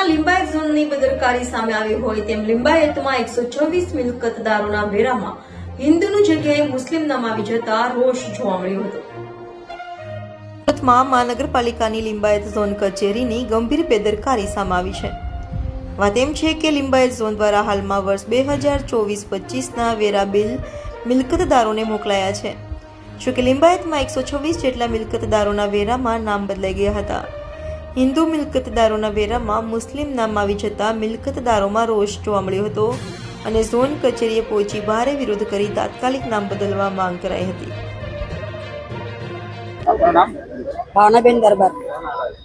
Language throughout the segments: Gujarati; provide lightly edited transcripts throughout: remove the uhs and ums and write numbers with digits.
સુરતના લિંબાયત ઝોનની બેદરકારી સામે આવી હોય તેમ લિંબાયતમાં 126 મિલકતદારોના વેરામાં હિન્દુની જગ્યાએ મુસ્લિમ નામ આવી જતા રોષ જોવા મળ્યો હતો। સુરતમાં મહાનગરપાલિકાની લિંબાયત ઝોન કચેરીની ગંભીર બેદરકારી સામે આવી છે। વાત એમ છે કે લિંબાયત ઝોન દ્વારા હાલમાં વર્ષ 2024-25ના વેરા બિલ મિલકતદારોને મોકલાયા છે। જો કે લિંબાયતમાં 126 જેટલા મિલકતદારોના વેરામાં નામ બદલાઈ ગયા હતા। હિન્દુ મિલકતદારોના વેરામાં મુસ્લિમ નામ આવી જતા મિલકતદારોમાં રોષ જોવા મળ્યો હતો અને ઝોન કચેરીએ પહોંચી ભારે વિરોધ કરી તાત્કાલિક નામ બદલવા માંગ કરાઈ હતી। ભાવનાબેન દરબાર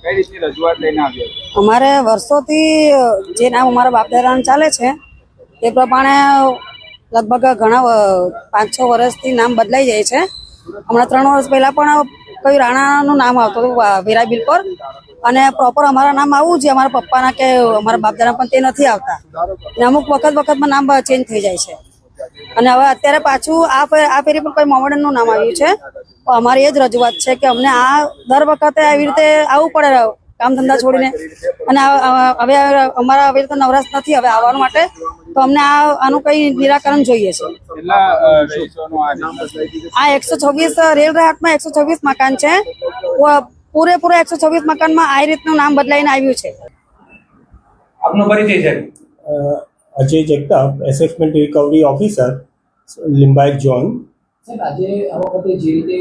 કઈ રીતની રજૂઆત લઈને આવ્યા છો? અમારે વર્ષોથી જે નામ અમારા બાપ દાદાનું ચાલે છે તે પ્રમાણે લગભગ ઘણા 5-6 વર્ષથી નામ બદલાઈ જાય છે। હમણાં 3 વર્ષ પહેલા પણ કોઈ રાણાનું નામ આવતું હતું વેરા બિલ પર, અને પ્રોપર અમારા નામ આવું છે અમારા પપ્પાના કે અમારા બાપ દાદા પણ તે નથી આવતા, અને અમુક વખતમાં નામ ચેન્જ થઈ જાય છે। અને હવે અત્યારે પાછું આ ફેરી પણ કોઈ મોમેડનનું નામ આવ્યું છે। તો અમારી એ જ રજૂઆત છે કે અમને આ દર વખતે આવી રીતે આવવું પડે કામ ધંધા છોડીને, અને હવે અમારા આવી રીતે નવરાશ નથી હવે આવવાનું માટે, તો અમને આનું કઈ નિરાકરણ જોઈએ છે। આ 126 રેલ રાહતમાં 126 મકાન છે, પૂરેપૂરા 126 મકાનમાં આ રીતનું નામ બદલાઈને આવ્યું છે। આપનો પરિચય છે? Ajay Jagtap, assessment recovery officer, Limbayat zone. આજે આ વખતે જે રીતે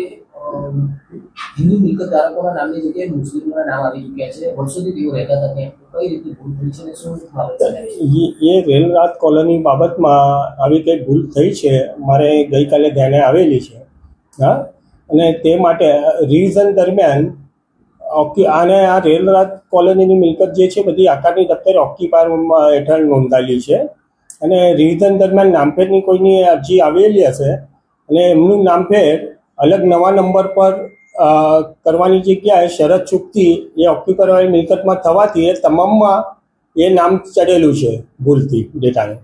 હિન્દુ મિલકતધારકોના નામની જગ્યાએ મુસ્લિમોના નામ આવી ચૂક્યા છે, વર્ષોથી તેઓ રહેતા હતા ત્યાં, કઈ રીતે ભૂલ થઈ છે અને શું બાબત છે? એ રેલ રાત કોલોની બાબતમાં આવી કંઈ ભૂલ થઈ છે, મારે ગઈકાલે ધ્યાને આવેલી છે। હા, અને તે માટે રિવિઝન દરમિયાન આને આ રેલ રાત કોલોનીની મિલકત જે છે બધી આકારની દફતર ઓક્યુપાયર હેઠળ નોંધાયેલી છે, અને રિવિઝન દરમિયાન નામફેરની કોઈની અરજી આવેલી હશે અને એમનું નામફેર અલગ નવા નંબર પર કરવાની જગ્યાએ શરત ચૂકતી એ ઓક્યુપાયર મિલકતમાં થવાથી એ તમામમાં એ નામ ચડેલું છે ભૂલથી ડેટાને।